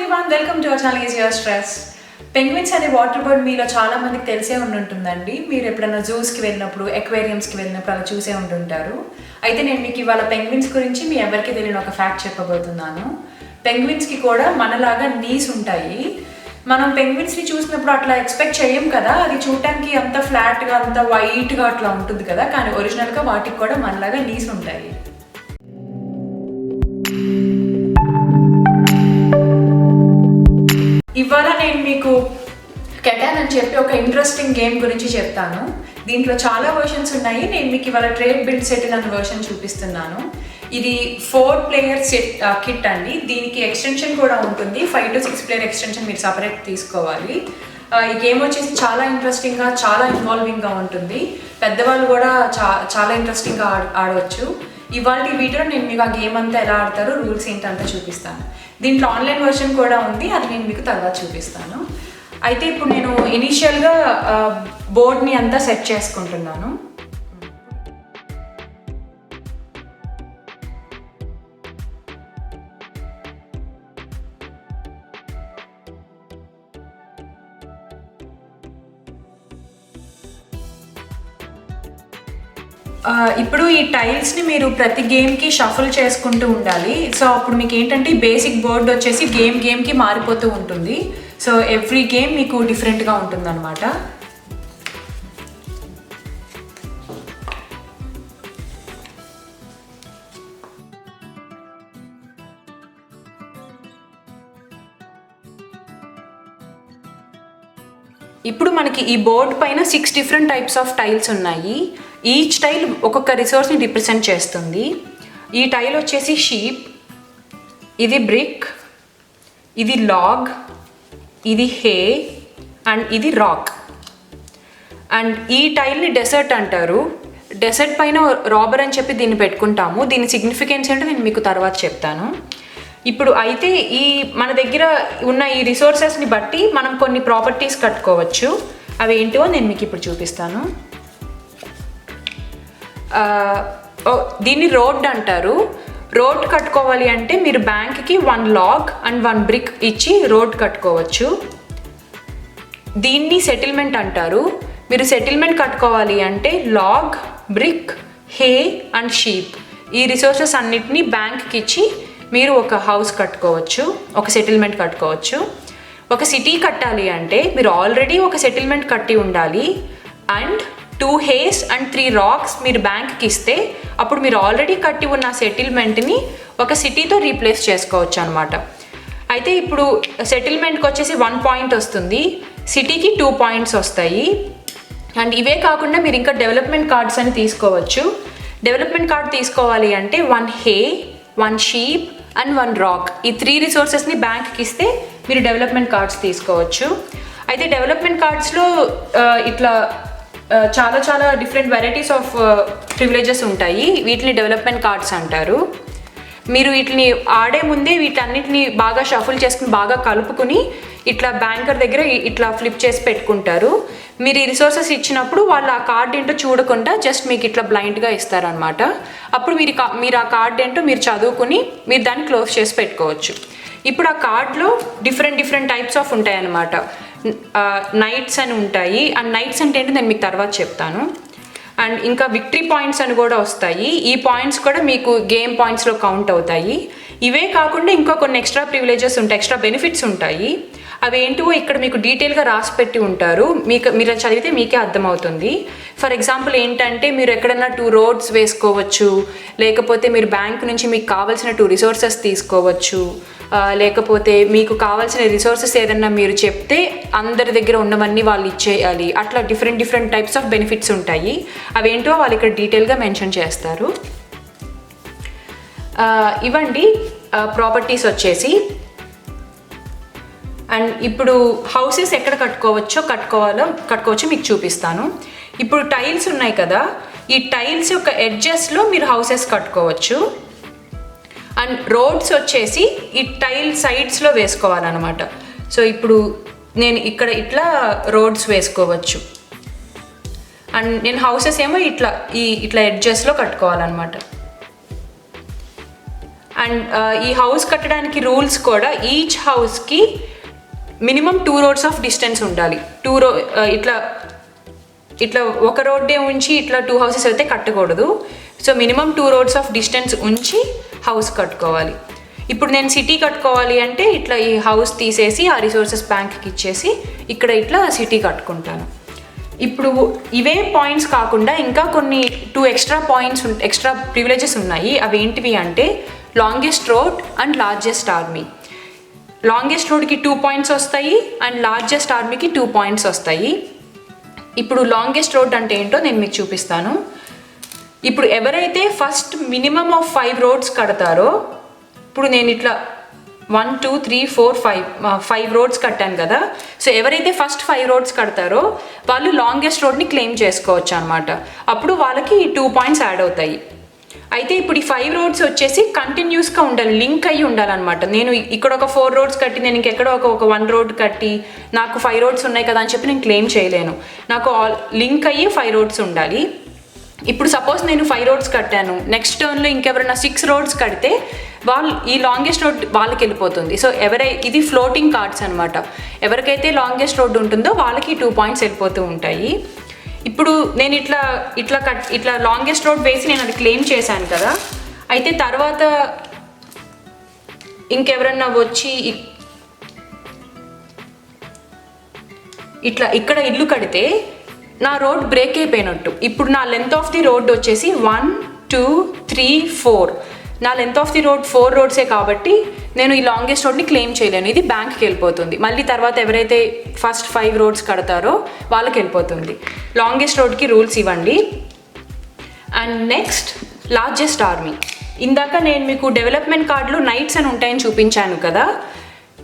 Everyone, welcome to our channel is your stress. Penguins అనే water bird మీలో చాలా మందికి తెలిసే ఉంటుందండి. మీరు ఎప్పుడైనా జూస్కి వెళ్ళినప్పుడు, ఎక్వేరియంస్కి వెళ్ళినప్పుడు అలా చూసే ఉంటుంటారు. అయితే నేను మీకు ఇవాళ పెంగ్విన్స్ గురించి మీ ఎవరికి తెలియని ఒక ఫ్యాక్ట్ చెప్పబోతున్నాను. పెంగ్విన్స్కి కూడా మనలాగా నీస్ ఉంటాయి. మనం పెంగ్విన్స్ని చూసినప్పుడు అట్లా ఎక్స్పెక్ట్ చేయం కదా, అది చూడటానికి అంత ఫ్లాట్గా అంత వైట్గా అట్లా ఉంటుంది కదా, కానీ ఒరిజినల్గా వాటికి కూడా మనలాగా నీస్ ఉంటాయి. ఇవాళ నేను మీకు కెటాన్ అని చెప్పి ఒక ఇంట్రెస్టింగ్ గేమ్ గురించి చెప్తాను. దీంట్లో చాలా వర్షన్స్ ఉన్నాయి. నేను మీకు ఇవాళ ట్రేడ్ బిల్డ్ సెటిల్ అనే వర్షన్ చూపిస్తున్నాను. ఇది 4 player కిట్ అండి. దీనికి ఎక్స్టెన్షన్ కూడా ఉంటుంది. 5 to 6 player ఎక్స్టెన్షన్ మీరు సపరేట్ తీసుకోవాలి. ఈ గేమ్ వచ్చేసి చాలా ఇంట్రెస్టింగ్గా, చాలా ఇన్వాల్వింగ్గా ఉంటుంది. పెద్దవాళ్ళు కూడా చాలా ఇంట్రెస్టింగ్గా ఆడవచ్చు. ఇవాళ ఈ వీడియోలో నేను మీకు ఆ గేమ్ అంతా ఎలా ఆడతారో, రూల్స్ ఏంటంతా చూపిస్తాను. దీంట్లో ఆన్లైన్ వర్షన్ కూడా ఉంది, అది నేను మీకు తర్వాత చూపిస్తాను. అయితే ఇప్పుడు నేను ఇనీషియల్గా బోర్డ్ని అంతా సెట్ చేసుకుంటున్నాను. ఇప్పుడు ఈ టైల్స్ని మీరు ప్రతి గేమ్కి షఫుల్ చేసుకుంటూ ఉండాలి. సో అప్పుడు మీకు ఏంటంటే బేసిక్ బోర్డ్ వచ్చేసి గేమ్కి మారిపోతూ ఉంటుంది. సో ఎవ్రీ గేమ్ మీకు డిఫరెంట్గా ఉంటుంది అనమాట. ఇప్పుడు మనకి ఈ బోర్డ్ పైన 6 different types ఆఫ్ టైల్స్ ఉన్నాయి. ఈచ్ టైల్ ఒక్కొక్క రిసోర్స్ని రిప్రజెంట్ చేస్తుంది. ఈ టైల్ వచ్చేసి షీప్, ఇది బ్రిక్, ఇది లాగ్, ఇది హే అండ్ ఇది రాక్. అండ్ ఈ టైల్ని డెసర్ట్ అంటారు. డెసర్ట్ పైన రాబర్ అని చెప్పి దీన్ని పెట్టుకుంటాము. దీని సిగ్నిఫికెన్స్ ఏంటో నేను మీకు తర్వాత చెప్తాను. ఇప్పుడు అయితే మన దగ్గర ఉన్న ఈ రిసోర్సెస్ని బట్టి మనం కొన్ని ప్రాపర్టీస్ కట్టుకోవచ్చు. అవి ఏంటో నేను మీకు ఇప్పుడు చూపిస్తాను. దీన్ని రోడ్ అంటారు. రోడ్ కట్టుకోవాలి అంటే మీరు బ్యాంక్కి 1 log అండ్ 1 brick ఇచ్చి రోడ్ కట్టుకోవచ్చు. దీన్ని సెటిల్మెంట్ అంటారు. మీరు సెటిల్మెంట్ కట్టుకోవాలి అంటే log, brick, hay and sheep ఈ రిసోర్సెస్ అన్నిటినీ బ్యాంక్కి ఇచ్చి మీరు ఒక హౌస్ కట్టుకోవచ్చు, ఒక సెటిల్మెంట్ కట్టుకోవచ్చు. ఒక సిటీ కట్టాలి అంటే మీరు ఆల్రెడీ ఒక సెటిల్మెంట్ కట్టి ఉండాలి అండ్ 2 hays అండ్ 3 rocks మీరు బ్యాంక్కి ఇస్తే అప్పుడు మీరు ఆల్రెడీ కట్టి ఉన్న సెటిల్మెంట్ని ఒక సిటీతో రీప్లేస్ చేసుకోవచ్చు అనమాట. అయితే ఇప్పుడు సెటిల్మెంట్కి వచ్చేసి 1 point వస్తుంది, సిటీకి 2 points వస్తాయి. అండ్ ఇవే కాకుండా మీరు ఇంకా డెవలప్మెంట్ కార్డ్స్ అని తీసుకోవచ్చు. డెవలప్మెంట్ కార్డ్ తీసుకోవాలి అంటే 1 hay, 1 sheep అండ్ 1 rock ఈ 3 రిసోర్సెస్ని బ్యాంక్కి ఇస్తే మీరు డెవలప్మెంట్ కార్డ్స్ తీసుకోవచ్చు. అయితే డెవలప్మెంట్ కార్డ్స్లో ఇట్లా చాలా డిఫరెంట్ వెరైటీస్ ఆఫ్ ప్రివిలేజెస్ ఉంటాయి. వీటిని డెవలప్మెంట్ కార్డ్స్ అంటారు. మీరు వీటిని ఆడే ముందే వీటన్నిటిని బాగా షఫుల్ చేసుకుని బాగా కలుపుకుని ఇట్లా బ్యాంకర్ దగ్గర ఇట్లా ఫ్లిప్ చేసి పెట్టుకుంటారు. మీరు ఈ రిసోర్సెస్ ఇచ్చినప్పుడు వాళ్ళు ఆ కార్డ్ ఏంటో చూడకుండా జస్ట్ మీకు ఇట్లా బ్లైండ్గా ఇస్తారనమాట. అప్పుడు మీరు ఆ కార్డ్ ఏంటో మీరు చదువుకుని మీరు దాన్ని క్లోజ్ చేసి పెట్టుకోవచ్చు. ఇప్పుడు ఆ కార్డ్లో డిఫరెంట్ టైప్స్ ఆఫ్ ఉంటాయి అన్నమాట. నైట్స్ అని ఉంటాయి. అండ్ నైట్స్ అంటే ఏంటో నేను మీకు తర్వాత చెప్తాను. అండ్ ఇంకా విక్టరీ పాయింట్స్ అని కూడా వస్తాయి. ఈ పాయింట్స్ కూడా మీకు గేమ్ పాయింట్స్లో కౌంట్ అవుతాయి. ఇవే కాకుండా ఇంకా కొన్ని ఎక్స్ట్రా ప్రివిలేజెస్ ఉంటాయి, ఎక్స్ట్రా బెనిఫిట్స్ ఉంటాయి. అవి ఏంటో ఇక్కడ మీకు డీటెయిల్గా రాసి పెట్టి ఉంటారు. మీరు చదివితే మీకే అర్థమవుతుంది. ఫర్ ఎగ్జాంపుల్ ఏంటంటే మీరు ఎక్కడన్నా 2 roads వేసుకోవచ్చు, లేకపోతే మీరు బ్యాంక్ నుంచి మీకు కావాల్సిన 2 resources తీసుకోవచ్చు, లేకపోతే మీకు కావాల్సిన రిసోర్సెస్ ఏదన్నా మీరు చెప్తే అందరి దగ్గర ఉన్నవన్నీ వాళ్ళు ఇచ్చేయాలి. అట్లా డిఫరెంట్ టైప్స్ ఆఫ్ బెనిఫిట్స్ ఉంటాయి. అవేంటో వాళ్ళు ఇక్కడ డీటెయిల్గా మెన్షన్ చేస్తారు. ఇవ్వండి ప్రాపర్టీస్ వచ్చేసి. అండ్ ఇప్పుడు హౌసెస్ ఎక్కడ కట్టుకోవచ్చో మీకు చూపిస్తాను. ఇప్పుడు టైల్స్ ఉన్నాయి కదా, ఈ టైల్స్ యొక్క ఎడ్జెస్లో మీరు హౌసెస్ కట్టుకోవచ్చు. అండ్ రోడ్స్ వచ్చేసి ఈ టైల్ సైడ్స్లో వేసుకోవాలన్నమాట. సో ఇప్పుడు నేను ఇక్కడ ఇట్లా రోడ్స్ వేసుకోవచ్చు. అండ్ నేను హౌసెస్ ఏమో ఇట్లా ఎడ్జెస్లో కట్టుకోవాలన్నమాట. అండ్ ఈ హౌస్ కట్టడానికి రూల్స్ కూడా ఈచ్ హౌస్కి మినిమం 2 roads ఆఫ్ డిస్టెన్స్ ఉండాలి. ఇట్లా ఒక రోడ్డే ఉంచి ఇట్లా 2 houses అయితే కట్టకూడదు. So minimum 2 roads of distance ఉంచి హౌస్ కట్టుకోవాలి. ఇప్పుడు నేను సిటీ కట్టుకోవాలి అంటే ఇట్లా ఈ హౌస్ తీసేసి ఆ రిసోర్సెస్ బ్యాంక్కి ఇచ్చేసి ఇక్కడ ఇట్లా సిటీ కట్టుకుంటాను. ఇప్పుడు ఇవే పాయింట్స్ కాకుండా ఇంకా కొన్ని 2 extra పాయింట్స్ ఎక్స్ట్రా ప్రివిలేజెస్ ఉన్నాయి. అవి ఏంటివి అంటే longest road and largest army. Longest రోడ్కి 2 points వస్తాయి అండ్ లార్జెస్ట్ ఆర్మీకి 2 points వస్తాయి. ఇప్పుడు లాంగెస్ట్ రోడ్ అంటే ఏంటో నేను మీకు చూపిస్తాను. ఇప్పుడు ఎవరైతే ఫస్ట్ మినిమం ఆఫ్ 5 roads కడతారో, ఇప్పుడు నేను ఇట్లా 1 2 3 4 5 roads కట్టాను కదా. సో ఎవరైతే ఫస్ట్ 5 roads కడతారో వాళ్ళు లాంగెస్ట్ రోడ్ని క్లెయిమ్ చేసుకోవచ్చు అనమాట. అప్పుడు వాళ్ళకి 2 points యాడ్ అవుతాయి. అయితే ఇప్పుడు ఈ 5 roads వచ్చేసి కంటిన్యూస్గా ఉండాలి, లింక్ అయ్యి ఉండాలన్నమాట. నేను ఇక్కడ ఒక 4 roads కట్టి నేను ఇంకెక్కడ ఒక 1 road కట్టి నాకు 5 roads ఉన్నాయి కదా అని చెప్పి నేను క్లెయిమ్ చేయలేను. నాకు లింక్ అయ్యి 5 roads ఉండాలి. ఇప్పుడు సపోజ్ నేను 5 roads కట్టాను, నెక్స్ట్ టర్న్లో ఇంకెవరైనా 6 roads కడితే ఈ లాంగెస్ట్ రోడ్ వాళ్ళకి వెళ్ళిపోతుంది. సో ఇది ఫ్లోటింగ్ కార్డ్స్ అనమాట. ఎవరికైతే లాంగెస్ట్ రోడ్ ఉంటుందో వాళ్ళకి 2 points వెళ్ళిపోతూ ఉంటాయి. ఇప్పుడు నేను ఇట్లా లాంగెస్ట్ రోడ్ వేసి నేను అది క్లెయిమ్ చేశాను కదా. అయితే తర్వాత ఇంకెవరన్నా వచ్చి ఇక్కడ ఇల్లు కడితే నా రోడ్ బ్రేక్ అయిపోయినట్టు. ఇప్పుడు నా లెంత్ ఆఫ్ ది రోడ్ వచ్చేసి 1 2 3 4. నా length of the road 4 roads కాబట్టి నేను ఈ లాంగెస్ట్ రోడ్ని క్లెయిమ్ చేయలేను. ఇది బ్యాంక్కి వెళ్ళిపోతుంది. మళ్ళీ తర్వాత ఎవరైతే ఫస్ట్ 5 roads కడతారో వాళ్ళకి వెళ్ళిపోతుంది. లాంగెస్ట్ రోడ్కి రూల్స్ ఇవ్వండి. And next largest army. ఇందాక నేను మీకు డెవలప్మెంట్ కార్డులో నైట్స్ అని ఉంటాయని చూపించాను కదా.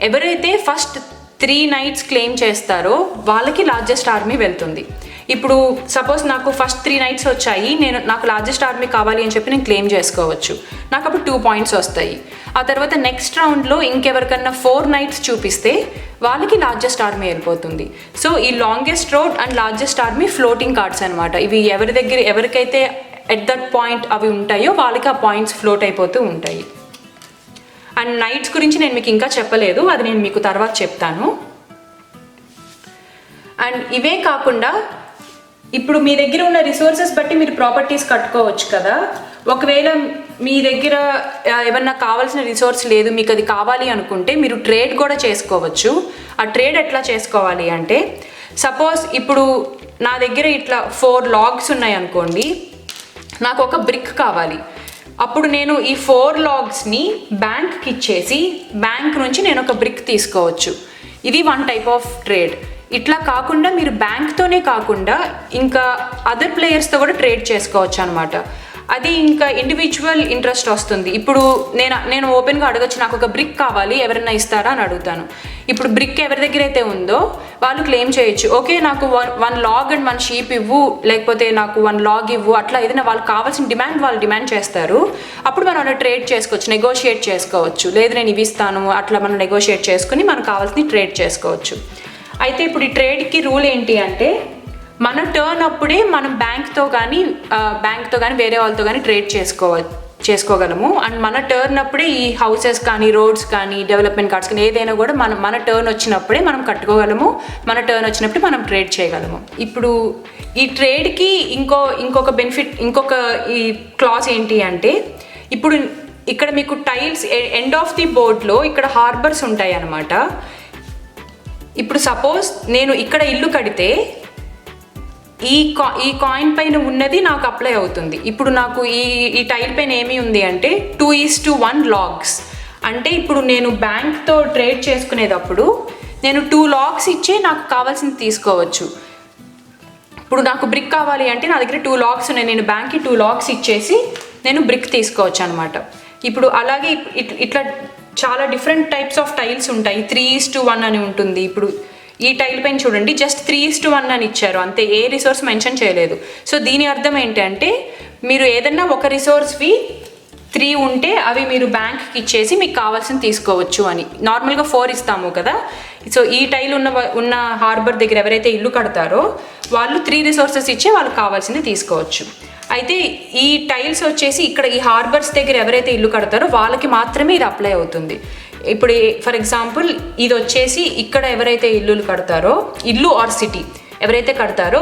ఎవరైతే ఫస్ట్ 3 nights క్లెయిమ్ చేస్తారో వాళ్ళకి లార్జెస్ట్ ఆర్మీ వెళ్తుంది. ఇప్పుడు సపోజ్ నాకు ఫస్ట్ 3 nights వచ్చాయి, నాకు లార్జెస్ట్ ఆర్మీ కావాలి అని చెప్పి నేను క్లెయిమ్ చేసుకోవచ్చు. నాకు అప్పుడు 2 points వస్తాయి. ఆ తర్వాత నెక్స్ట్ రౌండ్లో ఇంకెవరికన్నా 4 nights చూపిస్తే వాళ్ళకి లార్జెస్ట్ ఆర్మీ వెళ్ళిపోతుంది. సో ఈ longest road and largest army floating cards అనమాట. ఇవి ఎవరికైతే ఎట్ దట్ పాయింట్ అవి ఉంటాయో వాళ్ళకి ఆ పాయింట్స్ ఫ్లోట్ అయిపోతూ ఉంటాయి. అండ్ నైట్స్ గురించి నేను మీకు ఇంకా చెప్పలేదు, అది నేను మీకు తర్వాత చెప్తాను. అండ్ ఇవే కాకుండా ఇప్పుడు మీ దగ్గర ఉన్న రిసోర్సెస్ బట్టి మీరు ప్రాపర్టీస్ కట్టుకోవచ్చు కదా. ఒకవేళ మీ దగ్గర ఏమన్నా కావాల్సిన రిసోర్స్ లేదు, మీకు అది కావాలి అనుకుంటే మీరు ట్రేడ్ కూడా చేసుకోవచ్చు. ఆ ట్రేడ్ ఎట్లా చేసుకోవాలి అంటే సపోజ్ ఇప్పుడు నా దగ్గర ఇట్లా 4 logs ఉన్నాయి అనుకోండి, నాకు ఒక బ్రిక్ కావాలి. అప్పుడు నేను ఈ 4 logsని బ్యాంక్కి ఇచ్చేసి బ్యాంక్ నుంచి నేను ఒక బ్రిక్ తీసుకోవచ్చు. ఇది 1 type ఆఫ్ ట్రేడ్. ఇట్లా కాకుండా మీరు బ్యాంక్తోనే కాకుండా ఇంకా అదర్ ప్లేయర్స్తో కూడా ట్రేడ్ చేసుకోవచ్చు అనమాట. అది ఇంకా ఇండివిజువల్ ఇంట్రెస్ట్ వస్తుంది. ఇప్పుడు నేను ఓపెన్గా అడగచ్చు, నాకు ఒక బ్రిక్ కావాలి ఎవరైనా ఇస్తారా అని అడుగుతాను. ఇప్పుడు బ్రిక్ ఎవరి దగ్గర అయితే ఉందో వాళ్ళు క్లెయిమ్ చేయొచ్చు. ఓకే నాకు 1 log అండ్ 1 sheep ఇవ్వు, లేకపోతే నాకు 1 log ఇవ్వు, అట్లా ఏదైనా వాళ్ళకి కావాల్సిన వాళ్ళు డిమాండ్ చేస్తారు. అప్పుడు మనం అలా ట్రేడ్ చేసుకోవచ్చు, నెగోషియేట్ చేసుకోవచ్చు. లేదు నేను ఇవి ఇస్తాను, అట్లా మనం నెగోషియేట్ చేసుకుని మనకు కావాల్సింది ట్రేడ్ చేసుకోవచ్చు. అయితే ఇప్పుడు ఈ ట్రేడ్కి రూల్ ఏంటి అంటే మన టర్న్ అప్పుడే మనం బ్యాంక్తో కానీ వేరే వాళ్ళతో కానీ ట్రేడ్ చేసుకోగలము. అండ్ మన టర్న్ అప్పుడే ఈ హౌసెస్ కానీ రోడ్స్ కానీ డెవలప్మెంట్ కార్డ్స్ కానీ ఏదైనా కూడా మన టర్న్ వచ్చినప్పుడే మనం కట్టుకోగలము, మన టర్న్ వచ్చినప్పుడే మనం ట్రేడ్ చేయగలము. ఇప్పుడు ఈ ట్రేడ్కి ఇంకొక బెనిఫిట్, ఈ క్లాస్ ఏంటి అంటే ఇప్పుడు ఇక్కడ మీకు టైల్స్ ఎండ్ ఆఫ్ ది బోర్డ్లో ఇక్కడ హార్బర్స్ ఉంటాయి అన్నమాట. ఇప్పుడు సపోజ్ నేను ఇక్కడ ఇల్లు కడితే ఈ కాయిన్ పైన ఉన్నది నాకు అప్లై అవుతుంది. ఇప్పుడు నాకు ఈ టైల్ పైన ఏమి ఉంది అంటే 2:1 logs. అంటే ఇప్పుడు నేను బ్యాంక్తో ట్రేడ్ చేసుకునేటప్పుడు నేను 2 logs ఇచ్చే నాకు కావాల్సింది తీసుకోవచ్చు. ఇప్పుడు నాకు బ్రిక్ కావాలి అంటే నా దగ్గర 2 logs ఉన్నాయి, నేను బ్యాంక్కి 2 logs ఇచ్చేసి నేను బ్రిక్ తీసుకోవచ్చు అనమాట. ఇప్పుడు అలాగే ఇట్లా చాలా డిఫరెంట్ టైప్స్ ఆఫ్ టైల్స్ ఉంటాయి. 3:1 అని ఉంటుంది. ఇప్పుడు ఈ టైల్ పైన చూడండి, జస్ట్ 3:1 అని ఇచ్చారు అంతే, ఏ రిసోర్స్ మెన్షన్ చేయలేదు. సో దీని అర్థం ఏంటంటే మీరు ఏదన్నా ఒక రిసోర్స్వి 3 ఉంటే అవి మీరు బ్యాంక్కి ఇచ్చేసి మీకు కావాల్సింది తీసుకోవచ్చు అని. నార్మల్గా 4 ఇస్తాము కదా. సో ఈ టైల్ ఉన్న హార్బర్ దగ్గర ఎవరైతే ఇల్లు కడతారో వాళ్ళు 3 రిసోర్సెస్ ఇచ్చి వాళ్ళకి కావాల్సింది తీసుకోవచ్చు. అయితే ఈ టైల్స్ వచ్చేసి ఇక్కడ ఈ హార్బర్స్ దగ్గర ఎవరైతే ఇల్లు కడతారో వాళ్ళకి మాత్రమే ఇది అప్లై అవుతుంది. ఇప్పుడు ఫర్ ఎగ్జాంపుల్ ఇది వచ్చేసి ఇక్కడ ఎవరైతే ఇల్లులు కడతారో, ఇల్లు ఆర్ సిటీ ఎవరైతే కడతారో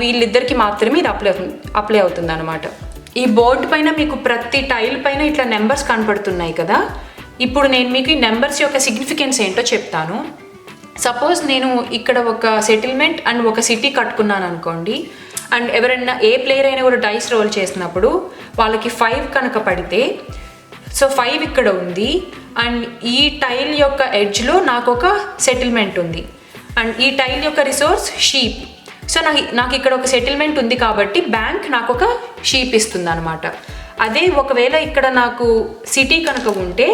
వీళ్ళిద్దరికి మాత్రమే ఇది అప్లై అవుతుంది అనమాట. ఈ బోర్డు పైన మీకు ప్రతి టైల్ పైన ఇట్లా నెంబర్స్ కనపడుతున్నాయి కదా. ఇప్పుడు నేను మీకు ఈ నెంబర్స్ యొక్క సిగ్నిఫికెన్స్ ఏంటో చెప్తాను. సపోజ్ నేను ఇక్కడ ఒక సెటిల్మెంట్ అండ్ ఒక సిటీ కట్టుకున్నాను అనుకోండి, అండ్ ఎవరైనా ఏ ప్లేయర్ అయినా కూడా డైస్ రోల్ చేసినప్పుడు వాళ్ళకి 5 కనుక పడితే, సో 5 ఇక్కడ ఉంది అండ్ ఈ టైల్ యొక్క ఎడ్జ్లో నాకు ఒక సెటిల్మెంట్ ఉంది అండ్ ఈ టైల్ యొక్క రిసోర్స్ షీప్. సో నాకు ఇక్కడ ఒక సెటిల్మెంట్ ఉంది కాబట్టి బ్యాంక్ నాకు ఒక షీప్ ఇస్తుంది అనమాట. అదే ఒకవేళ ఇక్కడ నాకు సిటీ కనుక ఉంటే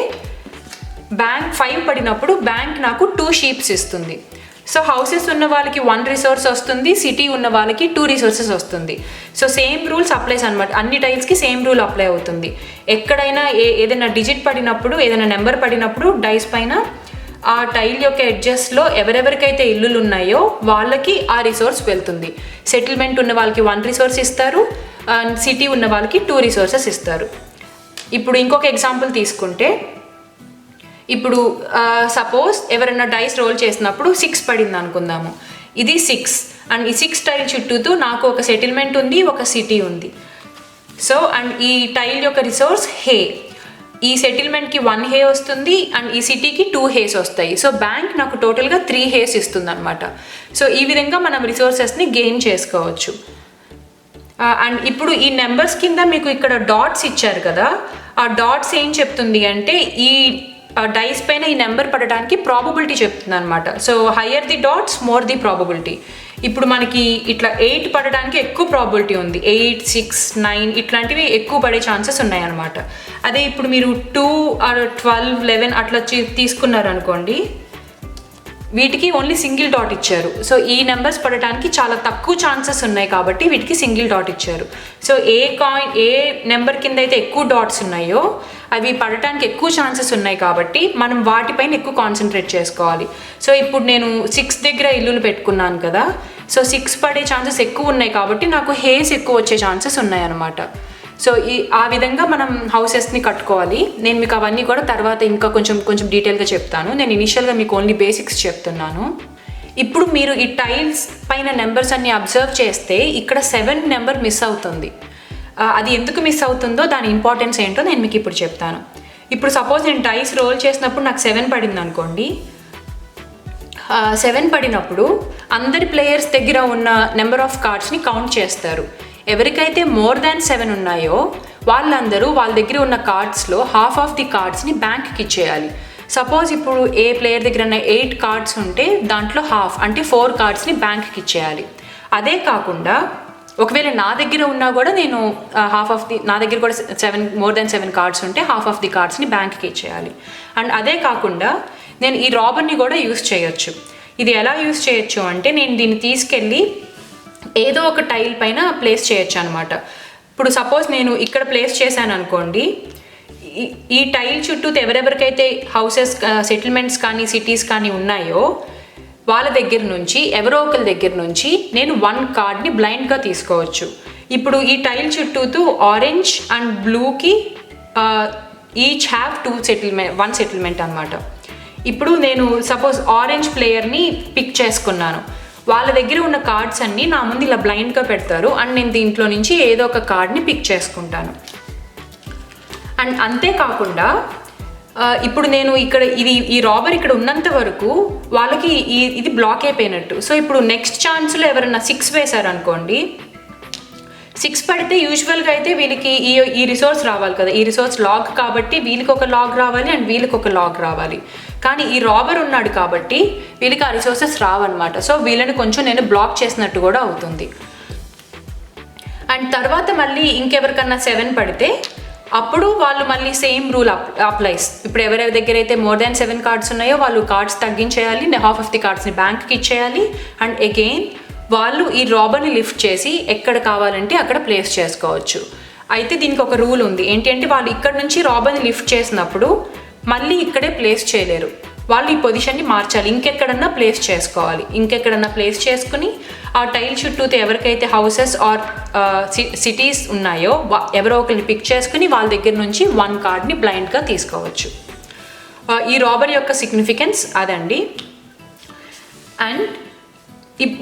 బ్యాంక్ 5 పడినప్పుడు బ్యాంక్ నాకు 2 షీప్స్ ఇస్తుంది. సో హౌసెస్ ఉన్న వాళ్ళకి 1 రిసోర్స్ వస్తుంది, సిటీ ఉన్న వాళ్ళకి 2 రిసోర్సెస్ వస్తుంది. సో సేమ్ రూల్స్ అప్లైస్ అనమాట. అన్ని టైల్స్కి సేమ్ రూల్ అప్లై అవుతుంది. ఎక్కడైనా ఏదైనా డిజిట్ పడినప్పుడు, ఏదైనా నెంబర్ పడినప్పుడు డైస్ పైన ఆ టైల్ యొక్క ఎడ్జెస్లో ఎవరెవరికైతే ఇల్లులు ఉన్నాయో వాళ్ళకి ఆ రిసోర్స్ వెళ్తుంది. సెటిల్మెంట్ ఉన్న వాళ్ళకి 1 రిసోర్స్ ఇస్తారు అండ్ సిటీ ఉన్న వాళ్ళకి 2 రిసోర్సెస్ ఇస్తారు. ఇప్పుడు ఇంకొక ఎగ్జాంపుల్ తీసుకుంటే, ఇప్పుడు సపోజ్ ఎవరైనా డైస్ రోల్ చేసినప్పుడు 6 పడింది అనుకుందాము. ఇది 6 అండ్ ఈ 6 టైల్ చుట్టూతో నాకు ఒక సెటిల్మెంట్ ఉంది, ఒక సిటీ ఉంది. సో అండ్ ఈ టైల్ యొక్క రిసోర్స్ హే. ఈ సెటిల్మెంట్కి 1 హే వస్తుంది అండ్ ఈ సిటీకి 2 హేస్ వస్తాయి. సో బ్యాంక్ నాకు టోటల్గా 3 హేస్ ఇస్తుంది అనమాట. సో ఈ విధంగా మనం రిసోర్సెస్ని గెయిన్ చేసుకోవచ్చు. అండ్ ఇప్పుడు ఈ నెంబర్స్ కింద మీకు ఇక్కడ డాట్స్ ఇచ్చారు కదా, ఆ డాట్స్ ఏం చెప్తుంది అంటే ఈ డైస్ పైన ఈ నెంబర్ పడడానికి ప్రాబబిలిటీ చెప్తుంది అనమాట. So higher the dots more the probability. ఇప్పుడు మనకి ఇట్లా 8 పడడానికి ఎక్కువ ప్రాబిలిటీ ఉంది. 8, 6, 9 ఇట్లాంటివి ఎక్కువ పడే ఛాన్సెస్ ఉన్నాయన్నమాట. అదే ఇప్పుడు మీరు 2 or 12, 11 అట్లా తీసుకున్నారనుకోండి, వీటికి ఓన్లీ సింగిల్ డాట్ ఇచ్చారు. సో ఈ నెంబర్స్ పడటానికి చాలా తక్కువ ఛాన్సెస్ ఉన్నాయి కాబట్టి వీటికి సింగిల్ డాట్ ఇచ్చారు. సో ఏ నెంబర్ కింద అయితే ఎక్కువ డాట్స్ ఉన్నాయో అవి పడటానికి ఎక్కువ ఛాన్సెస్ ఉన్నాయి కాబట్టి మనం వాటిపైన ఎక్కువ కాన్సన్ట్రేట్ చేసుకోవాలి. సో ఇప్పుడు నేను 6 దగ్గర ఇల్లులు పెట్టుకున్నాను కదా, సో 6 పడే ఛాన్సెస్ ఎక్కువ ఉన్నాయి కాబట్టి నాకు హేస్ ఎక్కువ వచ్చే ఛాన్సెస్ ఉన్నాయన్నమాట. సో ఆ విధంగా మనం హౌసెస్ని కట్టుకోవాలి. నేను మీకు అవన్నీ కూడా తర్వాత ఇంకా కొంచెం డీటెయిల్గా చెప్తాను. నేను ఇనిషియల్గా మీకు ఓన్లీ బేసిక్స్ చెప్తున్నాను. ఇప్పుడు మీరు ఈ టైల్స్ పైన నెంబర్స్ అన్ని అబ్జర్వ్ చేస్తే ఇక్కడ 7 నెంబర్ మిస్ అవుతుంది. అది ఎందుకు మిస్ అవుతుందో దాని ఇంపార్టెన్స్ ఏంటో నేను మీకు ఇప్పుడు చెప్తాను. ఇప్పుడు సపోజ్ నేను డైస్ రోల్ చేసినప్పుడు నాకు 7 పడింది అనుకోండి. 7 పడినప్పుడు అందరి ప్లేయర్స్ దగ్గర ఉన్న నెంబర్ ఆఫ్ కార్డ్స్ని కౌంట్ చేస్తారు. ఎవరికైతే మోర్ దాన్ 7 ఉన్నాయో వాళ్ళందరూ వాళ్ళ దగ్గర ఉన్న కార్డ్స్లో హాఫ్ ఆఫ్ ది కార్డ్స్ని బ్యాంక్కి ఇచ్చేయాలి. సపోజ్ ఇప్పుడు ఏ ప్లేయర్ దగ్గర 8 కార్డ్స్ ఉంటే దాంట్లో హాఫ్ అంటే 4 కార్డ్స్ని బ్యాంక్కి ఇచ్చేయాలి. అదే కాకుండా ఒకవేళ నా దగ్గర ఉన్నా కూడా నేను నా దగ్గర కూడా మోర్ దాన్ 7 కార్డ్స్ ఉంటే హాఫ్ ఆఫ్ ది కార్డ్స్ని బ్యాంక్కి ఇచ్చేయాలి. అండ్ అదే కాకుండా నేను ఈ రాబర్ని కూడా యూస్ చేయొచ్చు. ఇది ఎలా యూస్ చేయొచ్చు అంటే నేను దీన్ని తీసుకెళ్ళి ఏదో ఒక టైల్ పైన ప్లేస్ చేయొచ్చు అనమాట. ఇప్పుడు సపోజ్ నేను ఇక్కడ ప్లేస్ చేశాను అనుకోండి, ఈ టైల్ చుట్టూ ఎవరెవరికైతే హౌసెస్, సెటిల్మెంట్స్ కానీ సిటీస్ కానీ ఉన్నాయో వాళ్ళ దగ్గర నుంచి ఎవరో ఒకరి దగ్గర నుంచి నేను 1 కార్డ్ని బ్లైండ్గా తీసుకోవచ్చు. ఇప్పుడు ఈ టైల్ చుట్టూతో ఆరెంజ్ అండ్ బ్లూకి ఈచ్ హ్యావ్ 1 సెటిల్మెంట్ అనమాట. ఇప్పుడు నేను సపోజ్ ఆరెంజ్ ప్లేయర్ని పిక్ చేసుకున్నాను. వాళ్ళ దగ్గర ఉన్న కార్డ్స్ అన్నీ నా ముందు ఇలా బ్లైండ్గా పెడతారు అండ్ నేను దీంట్లో నుంచి ఏదో ఒక కార్డ్ని పిక్ చేసుకుంటాను. అండ్ అంతేకాకుండా ఇప్పుడు నేను ఇక్కడ ఈ రాబర్ ఇక్కడ ఉన్నంత వరకు వాళ్ళకి ఇది బ్లాక్ అయిపోయినట్టు. సో ఇప్పుడు నెక్స్ట్ ఛాన్స్లో ఎవరైనా 6 వేశారనుకోండి, 6 పడితే యూజువల్గా అయితే వీళ్ళకి ఈ రిసోర్స్ రావాలి కదా, ఈ రిసోర్స్ లాగ్ కాబట్టి వీళ్ళకి ఒక లాగ్ రావాలి అండ్ వీళ్ళకి ఒక లాగ్ రావాలి. కానీ ఈ రాబర్ ఉన్నాడు కాబట్టి వీళ్ళకి ఆ రిసోర్సెస్ రావన్నమాట. సో వీళ్ళని కొంచెం నేను బ్లాక్ చేసినట్టు కూడా అవుతుంది. అండ్ తర్వాత మళ్ళీ ఇంకెవరికన్నా 7 పడితే అప్పుడు వాళ్ళు మళ్ళీ సేమ్ రూల్ అప్లైస్. ఇప్పుడు ఎవరెవరి దగ్గర అయితే మోర్ దాన్ 7 కార్డ్స్ ఉన్నాయో వాళ్ళు కార్డ్స్ తగ్గించేయాలి, హాఫ్ ఆఫ్ ది కార్డ్స్ని బ్యాంక్కి ఇచ్చేయాలి. అండ్ అగైన్ వాళ్ళు ఈ రాబర్ని లిఫ్ట్ చేసి ఎక్కడ కావాలంటే అక్కడ ప్లేస్ చేసుకోవచ్చు. అయితే దీనికి ఒక రూల్ ఉంది. ఏంటి అంటే వాళ్ళు ఇక్కడ నుంచి రాబర్ని లిఫ్ట్ చేసినప్పుడు మళ్ళీ ఇక్కడే ప్లేస్ చేయలేరు. వాళ్ళు ఈ పొజిషన్ని మార్చాలి, ఇంకెక్కడన్నా ప్లేస్ చేసుకోవాలి. ఇంకెక్కడన్నా ప్లేస్ చేసుకుని ఆ టైల్ చుట్టూతో ఎవరికైతే హౌసెస్ ఆర్ సిటీస్ ఉన్నాయో ఎవరో ఒకరిని పిక్ చేసుకుని వాళ్ళ దగ్గర నుంచి 1 కార్డ్ని బ్లైండ్గా తీసుకోవచ్చు. ఈ రాబరీ యొక్క సిగ్నిఫికెన్స్ అదండి. అండ్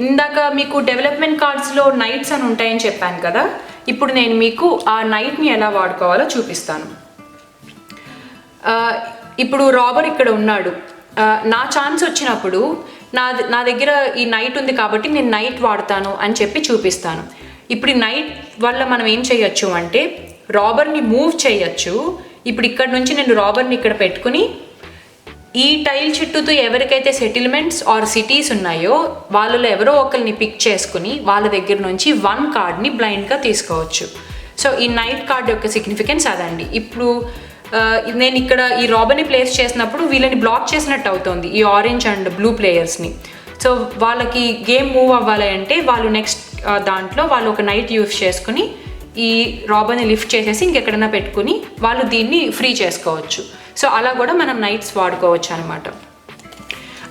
ఇందాక మీకు డెవలప్మెంట్ కార్డ్స్లో నైట్స్ అని ఉంటాయని చెప్పాను కదా, ఇప్పుడు నేను మీకు ఆ నైట్ని ఎలా వాడుకోవాలో చూపిస్తాను. ఇప్పుడు రాబర్ ఇక్కడ ఉన్నాడు, నా ఛాన్స్ వచ్చినప్పుడు నా దగ్గర ఈ నైట్ ఉంది కాబట్టి నేను నైట్ వాడతాను అని చెప్పి చూపిస్తాను. ఇప్పుడు ఈ నైట్ వల్ల మనం ఏం చేయొచ్చు అంటే రాబర్ని మూవ్ చేయొచ్చు. ఇప్పుడు ఇక్కడ నుంచి నేను రాబర్ని ఇక్కడ పెట్టుకుని ఈ టైల్ చుట్టూతో ఎవరికైతే సెటిల్మెంట్స్ ఆర్ సిటీస్ ఉన్నాయో వాళ్ళలో ఎవరో ఒకరిని పిక్ చేసుకుని వాళ్ళ దగ్గర నుంచి 1 కార్డ్ని బ్లైండ్గా తీసుకోవచ్చు. సో ఈ నైట్ కార్డ్ యొక్క సిగ్నిఫికెన్స్ అదండి. ఇప్పుడు నేను ఇక్కడ ఈ రాబర్ని ప్లేస్ చేసినప్పుడు వీళ్ళని బ్లాక్ చేసినట్టు అవుతుంది, ఈ ఆరెంజ్ అండ్ బ్లూ ప్లేయర్స్ని. సో వాళ్ళకి గేమ్ మూవ్ అవ్వాలి అంటే వాళ్ళు నెక్స్ట్ దాంట్లో వాళ్ళు ఒక నైట్ యూస్ చేసుకుని ఈ రాబర్ని లిఫ్ట్ చేసేసి ఇంకెక్కడైనా పెట్టుకుని వాళ్ళు దీన్ని ఫ్రీ చేసుకోవచ్చు. సో అలా కూడా మనం నైట్స్ వాడుకోవచ్చు అనమాట.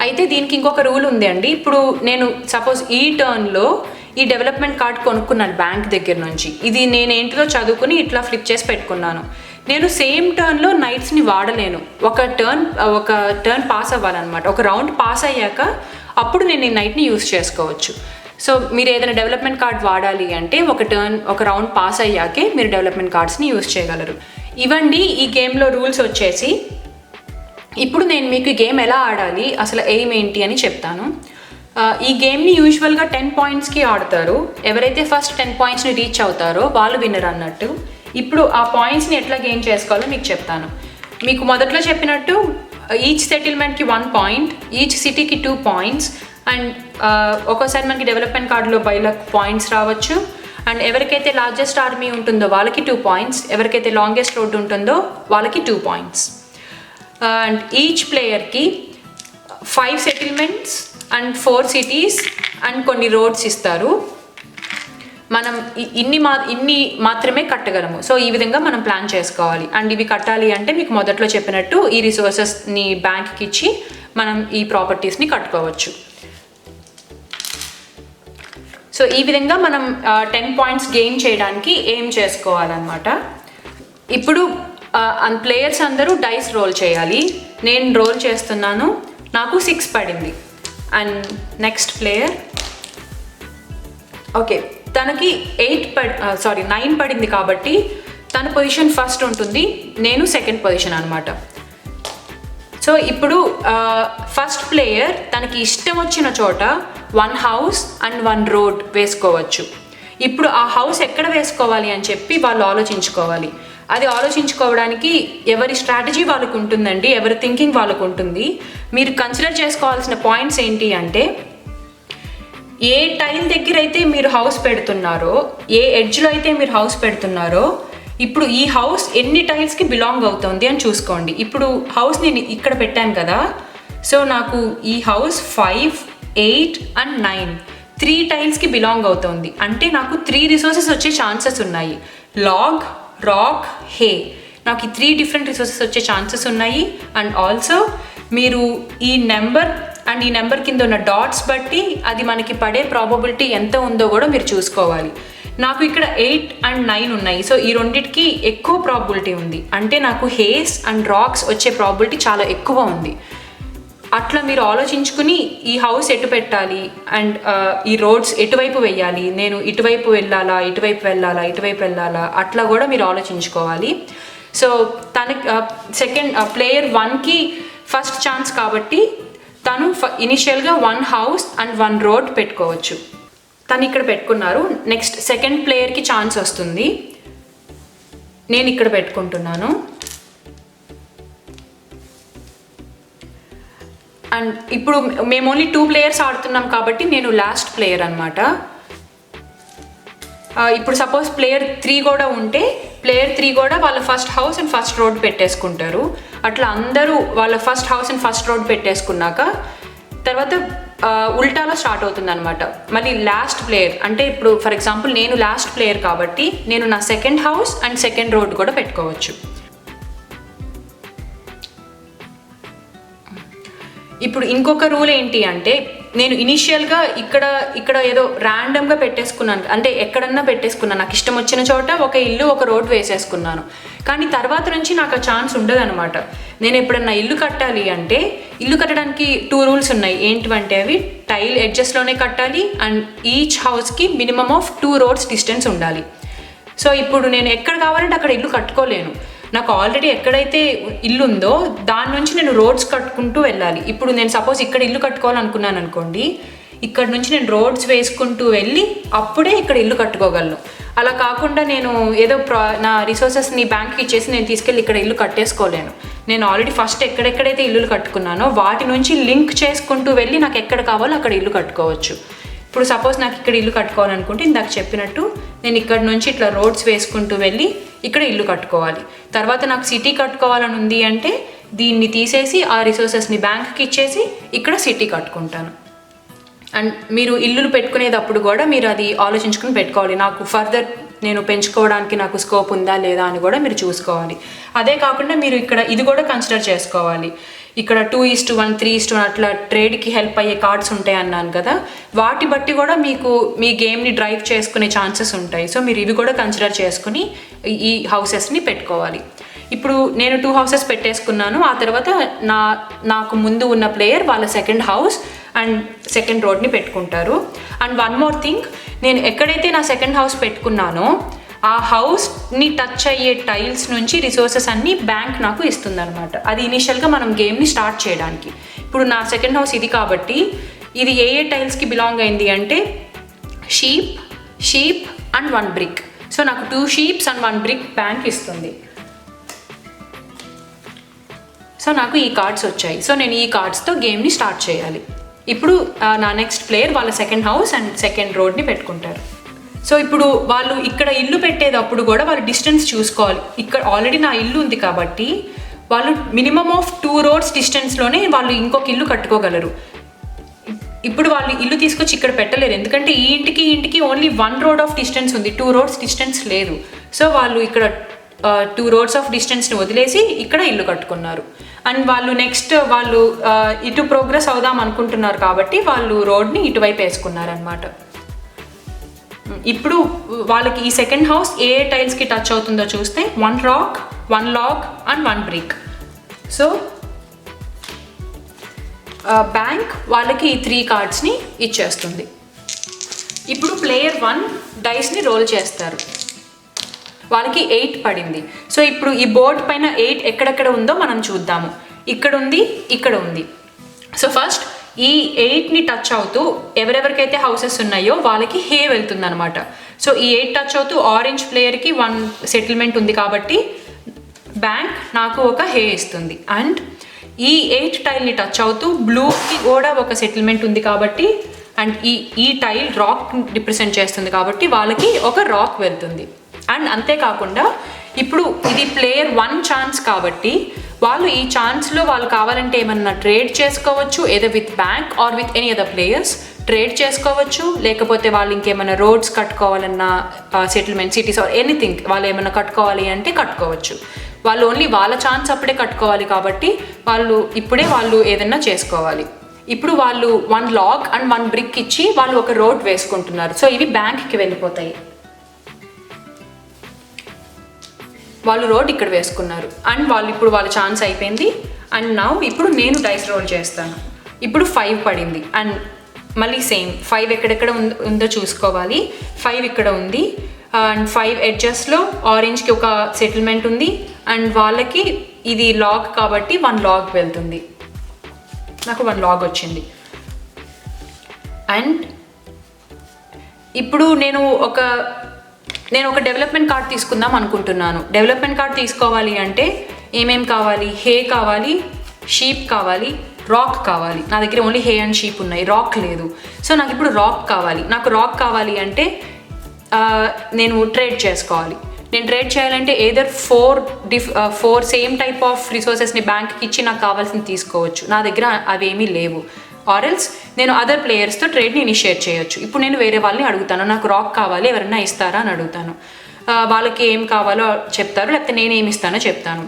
అయితే దీనికి ఇంకొక రూల్ ఉంది అండి. ఇప్పుడు నేను సపోజ్ ఈ టర్న్లో ఈ డెవలప్మెంట్ కార్డ్ కొనుక్కున్నాను బ్యాంక్ దగ్గర నుంచి, ఇది నేను ఏంటిదో చదువుకుని ఇట్లా ఫ్లిప్ చేసి పెట్టుకున్నాను. నేను సేమ్ టర్న్లో నైట్స్ని వాడలేను, ఒక టర్న్ పాస్ అవ్వాలన్నమాట. ఒక రౌండ్ పాస్ అయ్యాక అప్పుడు నేను ఈ నైట్ని యూస్ చేసుకోవచ్చు. సో మీరు ఏదైనా డెవలప్మెంట్ కార్డ్ వాడాలి అంటే ఒక రౌండ్ పాస్ అయ్యాకే మీరు డెవలప్మెంట్ కార్డ్స్ని యూస్ చేయగలరు. ఇవండి ఈ గేమ్లో రూల్స్ వచ్చేసి. ఇప్పుడు నేను మీకు ఈ గేమ్ ఎలా ఆడాలి, అసలు ఎయిమ్ ఏంటి అని చెప్తాను. ఈ గేమ్ని యూజువల్గా 10 పాయింట్స్కి ఆడతారు. ఎవరైతే ఫస్ట్ 10 పాయింట్స్ని రీచ్ అవుతారో వాళ్ళు విన్నర్ అన్నట్టు. ఇప్పుడు ఆ పాయింట్స్ని ఎట్లా గెయిన్ చేసుకోవాలో మీకు చెప్తాను. మీకు మొదట్లో చెప్పినట్టు ఈచ్ సెటిల్మెంట్కి 1 పాయింట్, ఈచ్ సిటీకి 2 పాయింట్స్, అండ్ ఒక్కోసారి మనకి డెవలప్మెంట్ కార్డులో బైలక్ పాయింట్స్ రావచ్చు. అండ్ ఎవరికైతే లార్జెస్ట్ ఆర్మీ ఉంటుందో వాళ్ళకి 2 పాయింట్స్, ఎవరికైతే లాంగెస్ట్ రోడ్ ఉంటుందో వాళ్ళకి 2 పాయింట్స్. అండ్ ఈచ్ ప్లేయర్కి 5 సెటిల్మెంట్స్ అండ్ 4 సిటీస్ అండ్ కొన్ని రోడ్స్ ఇస్తారు. మనం ఇన్ని మాత్రమే కట్టగలము. సో ఈ విధంగా మనం ప్లాన్ చేసుకోవాలి. అండ్ ఇవి కట్టాలి అంటే మీకు మొదట్లో చెప్పినట్టు ఈ రిసోర్సెస్ని బ్యాంక్కి ఇచ్చి మనం ఈ ప్రాపర్టీస్ని కట్టుకోవచ్చు. సో ఈ విధంగా మనం 10 పాయింట్స్ గెయిన్ చేయడానికి ఏం చేసుకోవాలన్నమాట. ఇప్పుడు ప్లేయర్స్ అందరూ డైస్ రోల్ చేయాలి. నేను రోల్ చేస్తున్నాను, నాకు 6 పడింది. అండ్ నెక్స్ట్ ప్లేయర్ ఓకే తనకి 9 పడింది కాబట్టి తన పొజిషన్ ఫస్ట్ ఉంటుంది, నేను సెకండ్ పొజిషన్ అనమాట. సో ఇప్పుడు ఫస్ట్ ప్లేయర్ తనకి ఇష్టం వచ్చిన చోట 1 హౌస్ అండ్ 1 రోడ్ వేసుకోవచ్చు. ఇప్పుడు ఆ హౌస్ ఎక్కడ వేసుకోవాలి అని చెప్పి వాళ్ళు ఆలోచించుకోవాలి. అది ఆలోచించుకోవడానికి ఎవరి స్ట్రాటజీ వాళ్ళకు ఉంటుందండి, ఎవరి థింకింగ్ వాళ్ళకు ఉంటుంది. మీరు కన్సిడర్ చేసుకోవాల్సిన పాయింట్స్ ఏంటి అంటే ఏ టైల్ దగ్గర అయితే మీరు హౌస్ పెడుతున్నారో, ఏ ఎడ్జ్లో అయితే మీరు హౌస్ పెడుతున్నారో ఇప్పుడు ఈ హౌస్ ఎన్ని టైల్స్కి బిలాంగ్ అవుతుంది అని చూసుకోండి. ఇప్పుడు హౌస్ నేను ఇక్కడ పెట్టాను కదా, సో నాకు ఈ హౌస్ 5, 8 అండ్ 9 3 టైల్స్కి బిలాంగ్ అవుతుంది. అంటే నాకు 3 రిసోర్సెస్ వచ్చే ఛాన్సెస్ ఉన్నాయి. లాగ్, రాక్, హే, నాకు ఈ 3 డిఫరెంట్ రిసోర్సెస్ వచ్చే ఛాన్సెస్ ఉన్నాయి. అండ్ ఆల్సో మీరు ఈ నెంబర్ అండ్ ఈ నెంబర్ కింద ఉన్న డాట్స్ బట్టి అది మనకి పడే ప్రాబబిలిటీ ఎంత ఉందో కూడా మీరు చూసుకోవాలి. నాకు ఇక్కడ 8 అండ్ 9 ఉన్నాయి. సో ఈ రెండింటికి ఎక్కువ ప్రాబిలిటీ ఉంది. అంటే నాకు హేస్ అండ్ రాక్స్ వచ్చే ప్రాబిలిటీ చాలా ఎక్కువ ఉంది. అట్లా మీరు ఆలోచించుకుని ఈ హౌస్ ఎటు పెట్టాలి అండ్ ఈ రోడ్స్ ఎటువైపు వెయ్యాలి, నేను ఇటువైపు వెళ్ళాలా, ఇటువైపు వెళ్ళాలా, ఇటువైపు వెళ్ళాలా, అట్లా కూడా మీరు ఆలోచించుకోవాలి. సో తనకి ప్లేయర్ 1కి ఫస్ట్ ఛాన్స్ కాబట్టి తను ఇనిషియల్గా 1 హౌస్ అండ్ 1 రోడ్ పెట్టుకోవచ్చు. తను ఇక్కడ పెట్టుకున్నారు. నెక్స్ట్ సెకండ్ ప్లేయర్కి ఛాన్స్ వస్తుంది. నేను ఇక్కడ పెట్టుకుంటున్నాను. అండ్ ఇప్పుడు మేము ఓన్లీ 2 ప్లేయర్స్ ఆడుతున్నాం కాబట్టి నేను లాస్ట్ ప్లేయర్ అనమాట. ఇప్పుడు సపోజ్ ప్లేయర్ 3 కూడా ఉంటే ప్లేయర్ 3 కూడా వాళ్ళ first house and first road పెట్టేసుకుంటారు. అట్లా అందరూ వాళ్ళ first house and first road పెట్టేసుకున్నాక తర్వాత ఉల్టాలో స్టార్ట్ అవుతుంది అనమాట. మళ్ళీ లాస్ట్ ప్లేయర్ అంటే ఇప్పుడు ఫర్ ఎగ్జాంపుల్ నేను లాస్ట్ ప్లేయర్ కాబట్టి నేను నా second house and second road కూడా పెట్టుకోవచ్చు. ఇప్పుడు ఇంకొక రూల్ ఏంటి అంటే, నేను ఇనీషియల్గా ఇక్కడ ఏదో ర్యాండమ్గా పెట్టేసుకున్నాను, అంటే ఎక్కడన్నా పెట్టేసుకున్నాను, నాకు ఇష్టం వచ్చిన చోట ఒక ఇల్లు ఒక రోడ్ వేసేసుకున్నాను. కానీ తర్వాత నుంచి నాకు ఆ ఛాన్స్ ఉండదు అనమాట. నేను ఎప్పుడన్నా ఇల్లు కట్టాలి అంటే, ఇల్లు కట్టడానికి 2 రూల్స్ ఉన్నాయి. ఏంటివంటే అవి టైల్ ఎడ్జెస్లోనే కట్టాలి అండ్ ఈచ్ హౌస్కి మినిమమ్ ఆఫ్ 2 రోడ్స్ డిస్టెన్స్ ఉండాలి. సో ఇప్పుడు నేను ఎక్కడ కావాలంటే అక్కడ ఇల్లు కట్టుకోలేను. నాకు ఆల్రెడీ ఎక్కడైతే ఇల్లు ఉందో దాని నుంచి నేను రోడ్స్ కట్టుకుంటూ వెళ్ళాలి. ఇప్పుడు నేను సపోజ్ ఇక్కడ ఇల్లు కట్టుకోవాలనుకున్నాను అనుకోండి, ఇక్కడ నుంచి నేను రోడ్స్ వేసుకుంటూ వెళ్ళి అప్పుడే ఇక్కడ ఇల్లు కట్టుకోగలను. అలా కాకుండా నేను ఏదో నా రిసోర్సెస్ని బ్యాంక్కి ఇచ్చేసి నేను తీసుకెళ్ళి ఇక్కడ ఇల్లు కట్టేసుకోలేను. నేను ఆల్రెడీ ఫస్ట్ ఎక్కడెక్కడైతే ఇల్లులు కట్టుకున్నానో వాటి నుంచి లింక్ చేసుకుంటూ వెళ్ళి నాకు ఎక్కడ కావాలో అక్కడ ఇల్లు కట్టుకోవచ్చు. ఇప్పుడు సపోజ్ నాకు ఇక్కడ ఇల్లు కట్టుకోవాలనుకుంటే ఇందాక చెప్పినట్టు నేను ఇక్కడ నుంచి ఇట్లా రోడ్స్ వేసుకుంటూ వెళ్ళి ఇక్కడ ఇల్లు కట్టుకోవాలి. తర్వాత నాకు సిటీ కట్టుకోవాలని ఉంది అంటే దీన్ని తీసేసి ఆ రిసోర్సెస్ని బ్యాంక్కి ఇచ్చేసి ఇక్కడ సిటీ కట్టుకుంటాను. అండ్ మీరు ఇల్లులు పెట్టుకునేటప్పుడు కూడా మీరు అది ఆలోచించుకుని పెట్టుకోవాలి. నాకు ఫర్దర్ నేను పెంచుకోవడానికి నాకు స్కోప్ ఉందా లేదా అని కూడా మీరు చూసుకోవాలి. అదే కాకుండా మీరు ఇక్కడ ఇది కూడా కన్సిడర్ చేసుకోవాలి. ఇక్కడ 2:1, 3:1 అట్లా ట్రేడ్కి హెల్ప్ అయ్యే కార్డ్స్ ఉంటాయి అన్నాను కదా, వాటి బట్టి కూడా మీకు మీ గేమ్ని డ్రైవ్ చేసుకునే ఛాన్సెస్ ఉంటాయి. సో మీరు ఇవి కూడా కన్సిడర్ చేసుకుని ఈ హౌసెస్ని పెట్టుకోవాలి. ఇప్పుడు నేను 2 హౌసెస్ పెట్టేసుకున్నాను. ఆ తర్వాత నాకు ముందు ఉన్న ప్లేయర్ వాళ్ళ సెకండ్ హౌస్ అండ్ సెకండ్ రోడ్ని పెట్టుకుంటారు. అండ్ వన్ మోర్ థింగ్, నేను ఎక్కడైతే నా సెకండ్ హౌస్ పెట్టుకున్నానో ఆ హౌస్ని టచ్ అయ్యే టైల్స్ నుంచి రిసోర్సెస్ అన్నీ బ్యాంక్ నాకు ఇస్తుందన్నమాట. అది ఇనిషియల్గా మనం గేమ్ని స్టార్ట్ చేయడానికి. ఇప్పుడు నా సెకండ్ హౌస్ ఇది కాబట్టి ఇది ఏ టైల్స్కి బిలాంగ్ అయింది అంటే షీప్ అండ్ 1 బ్రిక్. సో నాకు 2 షీప్స్ అండ్ 1 బ్రిక్ బ్యాంక్ ఇస్తుంది. సో నాకు ఈ కార్డ్స్ వచ్చాయి. సో నేను ఈ కార్డ్స్తో గేమ్ని స్టార్ట్ చేయాలి. ఇప్పుడు నా నెక్స్ట్ ప్లేయర్ వాళ్ళ సెకండ్ హౌస్ అండ్ సెకండ్ రోడ్ని పెట్టుకుంటారు. సో ఇప్పుడు వాళ్ళు ఇక్కడ ఇల్లు పెట్టేటప్పుడు కూడా వాళ్ళు డిస్టెన్స్ చూసుకోవాలి. ఇక్కడ ఆల్రెడీ నా ఇల్లు ఉంది కాబట్టి వాళ్ళు మినిమమ్ ఆఫ్ 2 రోడ్స్ డిస్టెన్స్లోనే వాళ్ళు ఇంకొక ఇల్లు కట్టుకోగలరు. ఇప్పుడు వాళ్ళు ఇల్లు తీసుకొచ్చి ఇక్కడ పెట్టలేరు, ఎందుకంటే ఈ ఇంటికి ఓన్లీ 1 రోడ్ ఆఫ్ డిస్టెన్స్ ఉంది, 2 రోడ్స్ డిస్టెన్స్ లేదు. సో వాళ్ళు ఇక్కడ 2 రోడ్స్ ఆఫ్ డిస్టెన్స్ని వదిలేసి ఇక్కడ ఇల్లు కట్టుకున్నారు. అండ్ వాళ్ళు నెక్స్ట్ వాళ్ళు ఇటు ప్రోగ్రెస్ అవుదాం అనుకుంటున్నారు కాబట్టి వాళ్ళు రోడ్ని ఇటువైపు వేసుకున్నారనమాట. ఇప్పుడు వాళ్ళకి ఈ సెకండ్ హౌస్ ఏ టైల్స్కి టచ్ అవుతుందో చూస్తే 1 rock, 1 log and 1 brick. So bank వాళ్ళకి ఈ 3 కార్డ్స్ని ఇచ్చేస్తుంది. ఇప్పుడు ప్లేయర్ 1 డైస్ని రోల్ చేస్తారు. వాళ్ళకి 8 పడింది. సో ఇప్పుడు ఈ బోర్డ్ పైన 8 ఎక్కడెక్కడ ఉందో మనం చూద్దాము. ఇక్కడ ఉంది, ఇక్కడ ఉంది. సో ఫస్ట్ ఈ 8ని టచ్ అవుతూ ఎవరెవరికైతే హౌసెస్ ఉన్నాయో వాళ్ళకి హే వెళ్తుంది అనమాట. సో ఈ 8 టచ్ అవుతూ ఆరెంజ్ ప్లేయర్కి 1 సెటిల్మెంట్ ఉంది కాబట్టి బ్యాంక్ నాకు ఒక హే ఇస్తుంది. అండ్ ఈ 8 టైల్ని టచ్ అవుతూ బ్లూకి కూడా ఒక సెటిల్మెంట్ ఉంది కాబట్టి అండ్ ఈ టైల్ రాక్ రిప్రజెంట్ చేస్తుంది కాబట్టి వాళ్ళకి ఒక రాక్ వెళ్తుంది. అండ్ అంతేకాకుండా ఇప్పుడు ఇది ప్లేయర్ 1 ఛాన్స్ కాబట్టి వాళ్ళు ఈ ఛాన్స్లో వాళ్ళు కావాలంటే ఏమన్నా ట్రేడ్ చేసుకోవచ్చు, ఏదో with bank or with any other players trade చేసుకోవచ్చు. లేకపోతే వాళ్ళు ఇంకేమైనా రోడ్స్ కట్టుకోవాలన్నా సెటిల్మెంట్ సిటీస్ ఆర్ ఎనీథింగ్ వాళ్ళు ఏమైనా కట్టుకోవాలి అంటే కట్టుకోవచ్చు. వాళ్ళు ఓన్లీ వాళ్ళ ఛాన్స్ అప్పుడే కట్టుకోవాలి కాబట్టి వాళ్ళు ఏదైనా చేసుకోవాలి. ఇప్పుడు వాళ్ళు 1 లాగ్ అండ్ 1 బ్రిక్ ఇచ్చి వాళ్ళు ఒక రోడ్ వేసుకుంటున్నారు. సో ఇవి బ్యాంక్కి వెళ్ళిపోతాయి. వాళ్ళు రోడ్ ఇక్కడ వేసుకున్నారు అండ్ ఇప్పుడు వాళ్ళ ఛాన్స్ అయిపోయింది. అండ్ నౌ ఇప్పుడు నేను డైస్ రోల్ చేస్తాను. ఇప్పుడు 5 పడింది అండ్ మళ్ళీ సేమ్ 5 ఎక్కడెక్కడ ఉందో చూసుకోవాలి. 5 ఇక్కడ ఉంది అండ్ 5 ఎడ్జెస్లో ఆరెంజ్కి ఒక సెటిల్మెంట్ ఉంది అండ్ వాళ్ళకి ఇది లాగ్ కాబట్టి 1 లాగ్ వెళ్తుంది. నాకు 1 లాగ్ వచ్చింది. అండ్ ఇప్పుడు నేను ఒక డెవలప్మెంట్ కార్డ్ తీసుకుందాం అనుకుంటున్నాను. డెవలప్మెంట్ కార్డ్ తీసుకోవాలి అంటే ఏమేం కావాలి? హే కావాలి, షీప్ కావాలి, రాక్ కావాలి. నా దగ్గర ఓన్లీ హే అండ్ షీప్ ఉన్నాయి, రాక్ లేదు. సో నాకు ఇప్పుడు రాక్ కావాలి. నాకు రాక్ కావాలి అంటే నేను ట్రేడ్ చేసుకోవాలి. నేను ట్రేడ్ చేయాలంటే ఏదర్ 4 సేమ్ టైప్ ఆఫ్ రిసోర్సెస్ని బ్యాంక్కి ఇచ్చి నాకు కావాల్సింది తీసుకోవచ్చు. నా దగ్గర అవేమీ లేవు. ఆర్ఎల్స్ నేను అదర్ ప్లేయర్స్తో ట్రేడ్ని ఇనిషియేట్ చేయొచ్చు. ఇప్పుడు నేను వేరే వాళ్ళని అడుగుతాను, నాకు రాక్ కావాలి, ఎవరన్నా ఇస్తారా అని అడుగుతాను. వాళ్ళకి ఏం కావాలో చెప్తారు, లేకపోతే నేనేమి ఇస్తానో చెప్తాను.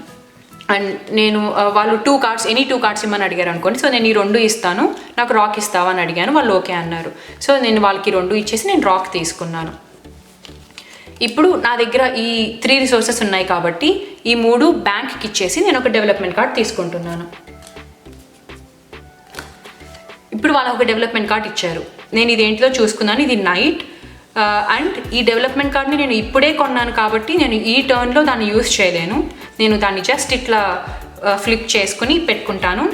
అండ్ నేను వాళ్ళు 2 కార్డ్స్ ఎనీ 2 కార్డ్స్ ఇమ్మని అడిగారు అనుకోండి. సో నేను ఈ 2 ఇస్తాను, నాకు రాక్ ఇస్తావా అని అడిగాను, వాళ్ళు ఓకే అన్నారు. సో నేను వాళ్ళకి 2 ఇచ్చేసి నేను రాక్ తీసుకున్నాను. ఇప్పుడు నా దగ్గర ఈ 3 రిసోర్సెస్ ఉన్నాయి కాబట్టి ఈ 3 బ్యాంక్కి ఇచ్చేసి నేను ఒక డెవలప్మెంట్ కార్డ్ తీసుకుంటున్నాను. ఇప్పుడు వాళ్ళు ఒక డెవలప్మెంట్ కార్డ్ ఇచ్చారు. నేను ఇదేంటిదో చూసుకున్నాను, ఇది నైట్. అండ్ ఈ డెవలప్మెంట్ కార్డ్ని నేను ఇప్పుడే కొన్నాను కాబట్టి నేను ఈ టర్న్లో దాన్ని యూస్ చేయలేను. నేను దాన్ని జస్ట్ ఇట్లా ఫ్లిప్ చేసుకుని పెట్టుకుంటాను.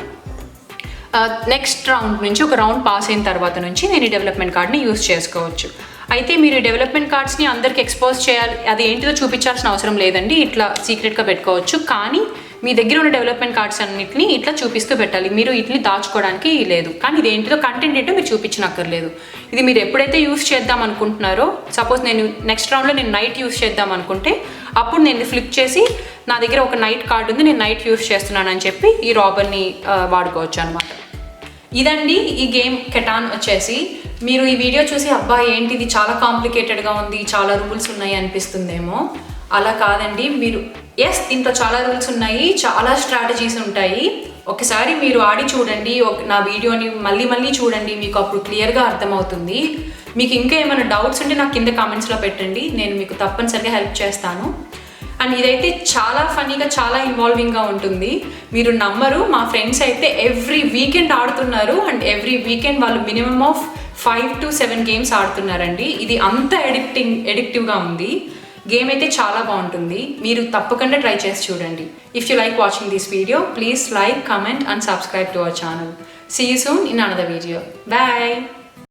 నెక్స్ట్ రౌండ్ నుంచి ఒక రౌండ్ పాస్ అయిన తర్వాత నుంచి నేను ఈ డెవలప్మెంట్ కార్డ్ని యూస్ చేసుకోవచ్చు. అయితే మీరు డెవలప్మెంట్ కార్డ్స్ని అందరికి ఎక్స్పోజ్ చేయాలి, అది ఏంటిదో చూపించాల్సిన అవసరం లేదండి, ఇట్లా సీక్రెట్గా పెట్టుకోవచ్చు. కానీ మీ దగ్గర ఉన్న డెవలప్మెంట్ కార్డ్స్ అన్నింటినీ ఇట్లా చూపిస్తూ పెట్టాలి, మీరు వీటిని దాచుకోవడానికి లేదు. కానీ ఇది ఏంటిదో కంటెంట్ ఏంటో మీరు చూపించనక్కర్లేదు. ఇది మీరు ఎప్పుడైతే యూస్ చేద్దాం అనుకుంటున్నారో, సపోజ్ నేను నెక్స్ట్ రౌండ్లో నేను నైట్ యూస్ చేద్దాం అనుకుంటే అప్పుడు నేను ఫ్లిప్ చేసి నా దగ్గర ఒక నైట్ కార్డు ఉంది, నేను నైట్ యూస్ చేస్తున్నాను అని చెప్పి ఈ రాబర్ని వాడుకోవచ్చు అనమాట. ఇదండి ఈ గేమ్ కెటాన్ వచ్చేసి. మీరు ఈ వీడియో చూసి అబ్బా ఏంటి ఇది చాలా కాంప్లికేటెడ్గా ఉంది, చాలా రూల్స్ ఉన్నాయి అనిపిస్తుందేమో. అలా కాదండి, మీరు దీంట్లో చాలా రూల్స్ ఉన్నాయి, చాలా స్ట్రాటజీస్ ఉంటాయి. ఒకసారి మీరు ఆడి చూడండి, నా వీడియోని మళ్ళీ చూడండి, మీకు అప్పుడు క్లియర్గా అర్థమవుతుంది. మీకు ఇంకా ఏమైనా డౌట్స్ ఉంటే నాకు కింద కామెంట్స్లో పెట్టండి, నేను మీకు తప్పనిసరిగా హెల్ప్ చేస్తాను. అండ్ ఇదైతే చాలా ఫనీగా, చాలా ఇన్వాల్వింగ్గా ఉంటుంది. మీరు నమ్మరు, మా ఫ్రెండ్స్ అయితే ఎవ్రీ వీకెండ్ ఆడుతున్నారు. అండ్ ఎవ్రీ వీకెండ్ వాళ్ళు మినిమమ్ ఆఫ్ 5 to 7 గేమ్స్ ఆడుతున్నారండి. ఇది అంత ఎడిక్టివ్గా ఉంది. గేమ్ అయితే చాలా బాగుంటుంది, మీరు తప్పకుండా ట్రై చేసి చూడండి. If you like watching this video, please like, comment and subscribe to our channel. See you soon in another video. Bye.